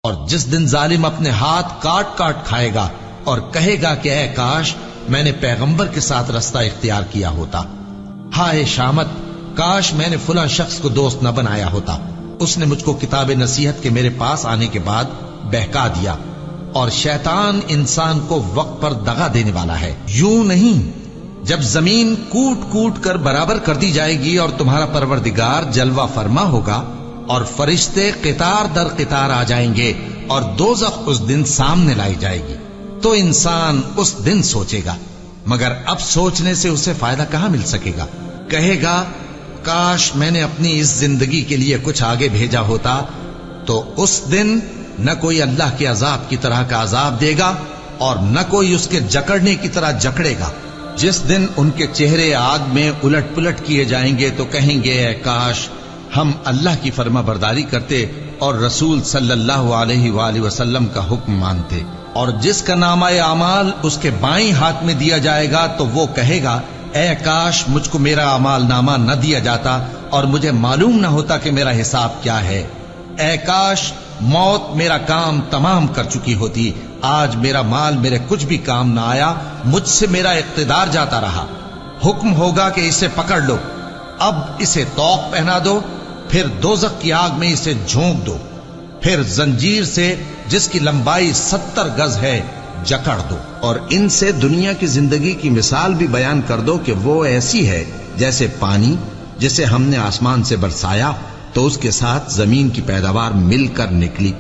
اور جس دن ظالم اپنے ہاتھ کاٹ کاٹ کھائے گا اور کہے گا کہ اے کاش میں نے پیغمبر کے ساتھ رستہ اختیار کیا ہوتا، ہائے شامت کاش میں نے فلاں شخص کو دوست نہ بنایا ہوتا، اس نے مجھ کو کتاب نصیحت کے میرے پاس آنے کے بعد بہکا دیا۔ اور شیطان انسان کو وقت پر دغا دینے والا ہے۔ یوں نہیں، جب زمین کوٹ کوٹ کر برابر کر دی جائے گی اور تمہارا پروردگار جلوہ فرما ہوگا اور فرشتے قطار در قطار آ جائیں گے اور دوزخ اس دن سامنے لائی جائے گی، تو انسان اس دن سوچے گا، مگر اب سوچنے سے اسے فائدہ کہاں مل سکے گا۔ کہے گا کاش میں نے اپنی اس زندگی کے لیے کچھ آگے بھیجا ہوتا، تو اس دن نہ کوئی اللہ کے عذاب کی طرح کا عذاب دے گا اور نہ کوئی اس کے جکڑنے کی طرح جکڑے گا۔ جس دن ان کے چہرے آگ میں الٹ پلٹ کیے جائیں گے تو کہیں گے اے کاش ہم اللہ کی فرما برداری کرتے اور رسول صلی اللہ علیہ وآلہ وسلم کا حکم مانتے۔ اور جس کا نامہ اعمال اس کے بائیں ہاتھ میں دیا جائے گا تو وہ کہے گا اے کاش مجھ کو میرا اعمال نامہ نہ دیا جاتا اور مجھے معلوم نہ ہوتا کہ میرا حساب کیا ہے۔ اے کاش موت میرا کام تمام کر چکی ہوتی، آج میرا مال میرے کچھ بھی کام نہ آیا، مجھ سے میرا اقتدار جاتا رہا۔ حکم ہوگا کہ اسے پکڑ لو، اب اسے طوق پہنا دو، پھر دوزخ کی آگ میں اسے جھونک دو، پھر زنجیر سے جس کی لمبائی 70 گز ہے جکڑ دو، اور ان سے دنیا کی زندگی کی مثال بھی بیان کر دو کہ وہ ایسی ہے جیسے پانی جسے ہم نے آسمان سے برسایا تو اس کے ساتھ زمین کی پیداوار مل کر نکلی،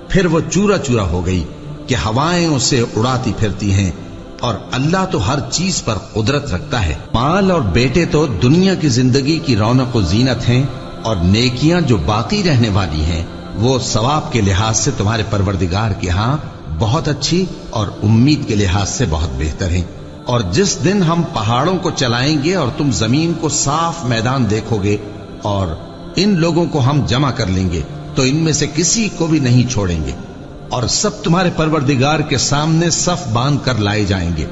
پھر وہ چورا چورا ہو گئی کہ ہوائیں اسے اڑاتی پھرتی ہیں، اور اللہ تو ہر چیز پر قدرت رکھتا ہے۔ مال اور بیٹے تو دنیا کی زندگی کی رونق و زینت ہیں، اور نیکیاں جو باقی رہنے والی ہیں وہ ثواب کے لحاظ سے تمہارے پروردگار کے ہاں بہت اچھی اور امید کے لحاظ سے بہت بہتر ہیں۔ اور جس دن ہم پہاڑوں کو چلائیں گے اور تم زمین کو صاف میدان دیکھو گے اور ان لوگوں کو ہم جمع کر لیں گے تو ان میں سے کسی کو بھی نہیں چھوڑیں گے، اور سب تمہارے پروردگار کے سامنے صف باندھ کر لائے جائیں گے،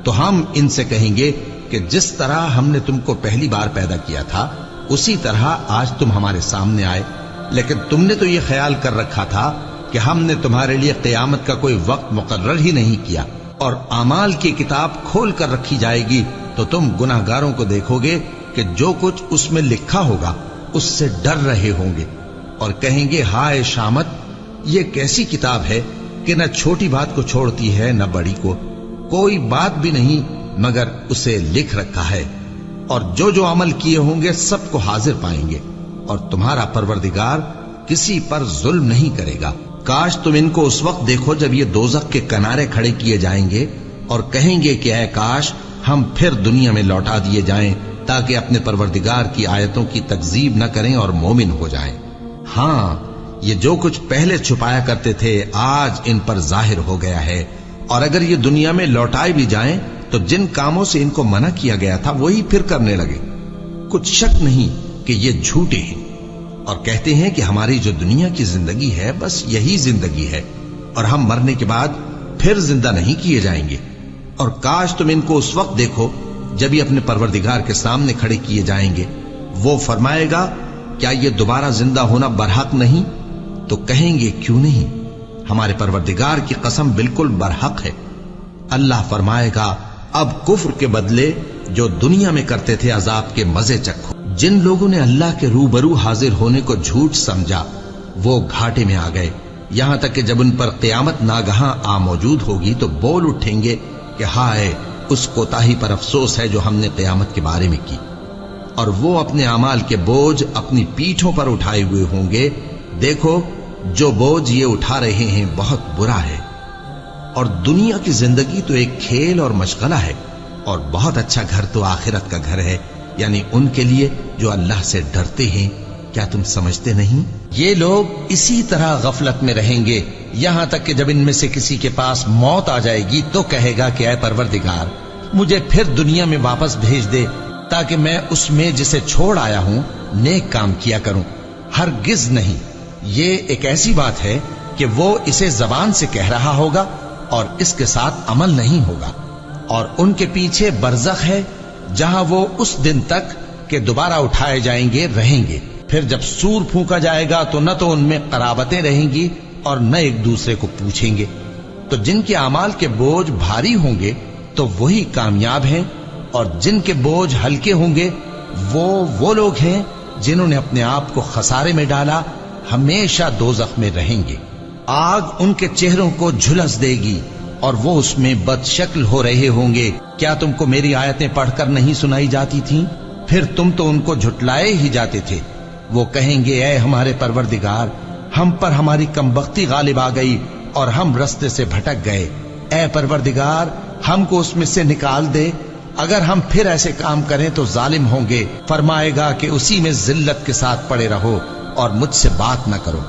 تو ہم ان سے کہیں گے کہ جس طرح ہم نے تم کو پہلی بار پیدا کیا تھا اسی طرح آج تم ہمارے سامنے آئے، لیکن تم نے تو یہ خیال کر رکھا تھا کہ ہم نے تمہارے لیے قیامت کا کوئی وقت مقرر ہی نہیں کیا، اور اعمال کی کتاب کھول کر رکھی جائے گی تو تم گناہگاروں کو دیکھو گے کہ جو کچھ اس میں لکھا ہوگا اس سے ڈر رہے ہوں گے، اور کہیں گے ہائے شامت یہ کیسی کتاب ہے کہ نہ چھوٹی بات کو چھوڑتی ہے نہ بڑی کو، کوئی بات بھی نہیں مگر اسے لکھ رکھا ہے، اور جو جو عمل کیے ہوں گے سب کو حاضر پائیں گے، اور تمہارا پروردگار کسی پر ظلم نہیں کرے گا۔ کاش تم ان کو اس وقت دیکھو جب یہ دوزخ کے کنارے کھڑے کیے جائیں گے اور کہیں گے کہ اے کاش ہم پھر دنیا میں لوٹا دیے جائیں تاکہ اپنے پروردگار کی آیتوں کی تکذیب نہ کریں اور مومن ہو جائیں۔ ہاں یہ جو کچھ پہلے چھپایا کرتے تھے آج ان پر ظاہر ہو گیا ہے، اور اگر یہ دنیا میں لوٹائے بھی جائیں تو جن کاموں سے ان کو منع کیا گیا تھا وہی پھر کرنے لگے۔ کچھ شک نہیں کہ یہ جھوٹے ہیں اور کہتے ہیں کہ ہماری جو دنیا کی زندگی ہے بس یہی زندگی ہے اور ہم مرنے کے بعد پھر زندہ نہیں کیے جائیں گے۔ اور کاش تم ان کو اس وقت دیکھو جب یہ اپنے پروردگار کے سامنے کھڑے کیے جائیں گے، وہ فرمائے گا کیا یہ دوبارہ زندہ ہونا برحق نہیں؟ تو کہیں گے کیوں نہیں، ہمارے پروردگار کی قسم بالکل برحق ہے۔ اللہ فرمائے گا اب کفر کے بدلے جو دنیا میں کرتے تھے عذاب کے مزے چکھو۔ جن لوگوں نے اللہ کے روبرو حاضر ہونے کو جھوٹ سمجھا وہ گھاٹے میں آ گئے، یہاں تک کہ جب ان پر قیامت ناگہاں آ موجود ہوگی تو بول اٹھیں گے کہ ہائے اس کوتاہی پر افسوس ہے جو ہم نے قیامت کے بارے میں کی، اور وہ اپنے اعمال کے بوجھ اپنی پیٹھوں پر اٹھائے ہوئے ہوں گے، دیکھو جو بوجھ یہ اٹھا رہے ہیں بہت برا ہے۔ اور دنیا کی زندگی تو ایک کھیل اور مشغلہ ہے، اور بہت اچھا گھر تو آخرت کا گھر ہے، یعنی ان کے لیے جو اللہ سے ڈرتے ہیں۔ کیا تم سمجھتے نہیں؟ یہ لوگ اسی طرح غفلت میں رہیں گے یہاں تک کہ جب ان میں سے کسی کے پاس موت آ جائے گی تو کہے گا کہ اے پروردگار مجھے پھر دنیا میں واپس بھیج دے تاکہ میں اس میں جسے چھوڑ آیا ہوں نیک کام کیا کروں۔ ہرگز نہیں، یہ ایک ایسی بات ہے کہ وہ اسے زبان سے کہہ رہا ہوگا اور اس کے ساتھ عمل نہیں ہوگا، اور ان کے پیچھے برزخ ہے جہاں وہ اس دن تک کہ دوبارہ اٹھائے جائیں گے رہیں گے۔ پھر جب سور پھونکا جائے گا تو نہ تو ان میں قرابتیں رہیں گی اور نہ ایک دوسرے کو پوچھیں گے۔ تو جن کے اعمال کے بوجھ بھاری ہوں گے تو وہی کامیاب ہیں، اور جن کے بوجھ ہلکے ہوں گے وہ لوگ ہیں جنہوں نے اپنے آپ کو خسارے میں ڈالا، ہمیشہ دوزخ میں رہیں گے۔ آگ ان کے چہروں کو جھلس دے گی اور وہ اس میں بد شکل ہو رہے ہوں گے۔ کیا تم کو میری آیتیں پڑھ کر نہیں سنائی جاتی تھیں؟ پھر تم تو ان کو جھٹلائے ہی جاتے تھے۔ وہ کہیں گے اے ہمارے پروردگار، ہم پر ہماری کمبختی غالب آ گئی اور ہم رستے سے بھٹک گئے۔ اے پروردگار، ہم کو اس میں سے نکال دے، اگر ہم پھر ایسے کام کریں تو ظالم ہوں گے۔ فرمائے گا کہ اسی میں ذلت کے ساتھ پڑے رہو اور مجھ سے بات نہ کرو۔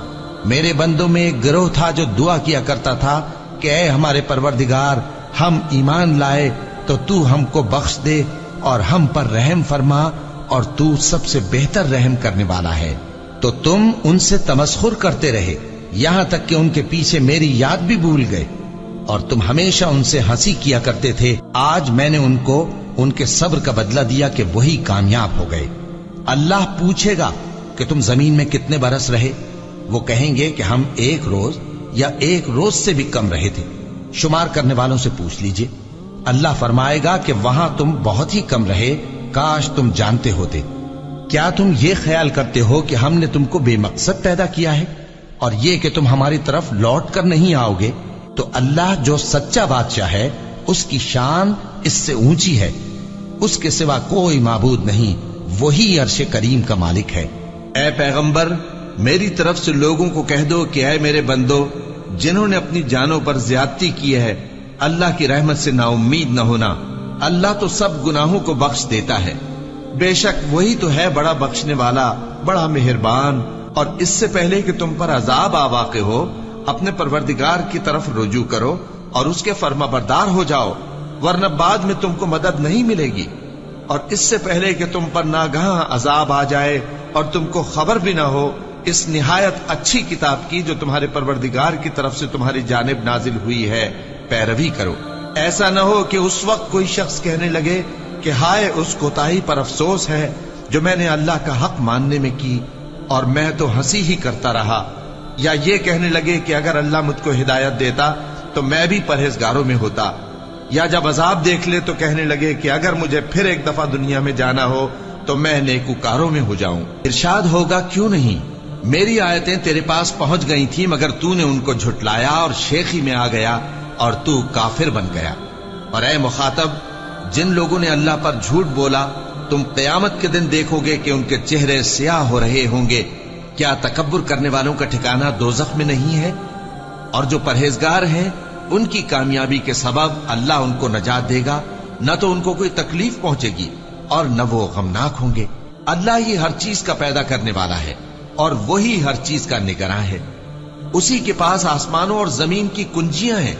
میرے بندوں میں ایک گروہ تھا جو دعا کیا کرتا تھا کہ اے ہمارے پروردگار، ہم ایمان لائے تو تو ہم کو بخش دے اور ہم پر رحم فرما، اور تو سب سے بہتر رحم کرنے والا ہے۔ تو تم ان سے تمسخر کرتے رہے یہاں تک کہ ان کے پیچھے میری یاد بھی بھول گئے، اور تم ہمیشہ ان سے ہنسی کیا کرتے تھے۔ آج میں نے ان کو ان کے صبر کا بدلہ دیا کہ وہی کامیاب ہو گئے۔ اللہ پوچھے گا کہ تم زمین میں کتنے برس رہے؟ وہ کہیں گے کہ ہم 1 روز یا 1 روز سے بھی کم رہے تھے۔ شمار کرنے والوں سے پوچھ لیجئے۔ اللہ فرمائے گا کہ وہاں تم بہت ہی کم رہے، کاش تم جانتے ہوتے۔ کیا تم یہ خیال کرتے ہو کہ ہم نے تم کو بے مقصد پیدا کیا ہے، اور یہ کہ تم ہماری طرف لوٹ کر نہیں آؤ گے؟ تو اللہ جو سچا بادشاہ ہے، اس کی شان اس سے اونچی ہے، اس کے سوا کوئی معبود نہیں، وہی عرش کریم کا مالک ہے۔ اے پیغمبر، میری طرف سے لوگوں کو کہہ دو کہ اے میرے بندو، جنہوں نے اپنی جانوں پر زیادتی کی ہے، اللہ کی رحمت سے نا امید نہ ہونا۔ اللہ تو سب گناہوں کو بخش دیتا ہے، بے شک وہی تو ہے بڑا بخشنے والا، بڑا مہربان۔ اور اس سے پہلے کہ تم پر عذاب آ واقع ہو، اپنے پروردگار کی طرف رجوع کرو اور اس کے فرما بردار ہو جاؤ، ورنہ بعد میں تم کو مدد نہیں ملے گی۔ اور اس سے پہلے کہ تم پر ناگہاں عذاب آ جائے اور تم کو خبر بھی نہ ہو، اس نہایت اچھی کتاب کی جو تمہارے پروردگار کی طرف سے تمہاری جانب نازل ہوئی ہے پیروی کرو۔ ایسا نہ ہو کہ اس وقت کوئی شخص کہنے لگے کہ ہائے اس کوتاہی پر افسوس ہے جو میں نے اللہ کا حق ماننے میں کی، اور میں تو ہنسی ہی کرتا رہا۔ یا یہ کہنے لگے کہ اگر اللہ مجھ کو ہدایت دیتا تو میں بھی پرہیزگاروں میں ہوتا۔ یا جب عذاب دیکھ لے تو کہنے لگے کہ اگر مجھے پھر ایک دفعہ دنیا میں جانا ہو تو میں نیکوکاروں میں ہو جاؤں۔ ارشاد ہوگا کیوں نہیں، میری آیتیں تیرے پاس پہنچ گئی تھی مگر تو نے ان کو جھٹلایا اور شیخی میں آ گیا اور تو کافر بن گیا۔ اور اے مخاطب، جن لوگوں نے اللہ پر جھوٹ بولا، تم قیامت کے دن دیکھو گے کہ ان کے چہرے سیاہ ہو رہے ہوں گے۔ کیا تکبر کرنے والوں کا ٹھکانہ دوزخ میں نہیں ہے؟ اور جو پرہیزگار ہیں ان کی کامیابی کے سبب اللہ ان کو نجات دے گا، نہ تو ان کو کوئی تکلیف پہنچے گی اور نہ وہ غمناک ہوں گے۔ اللہ ہی ہر چیز کا پیدا کرنے والا ہے اور وہی ہر چیز کا نگراں ہے۔ اسی کے پاس آسمانوں اور زمین کی کنجیاں ہیں،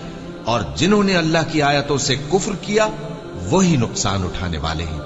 اور جنہوں نے اللہ کی آیتوں سے کفر کیا وہی نقصان اٹھانے والے ہیں۔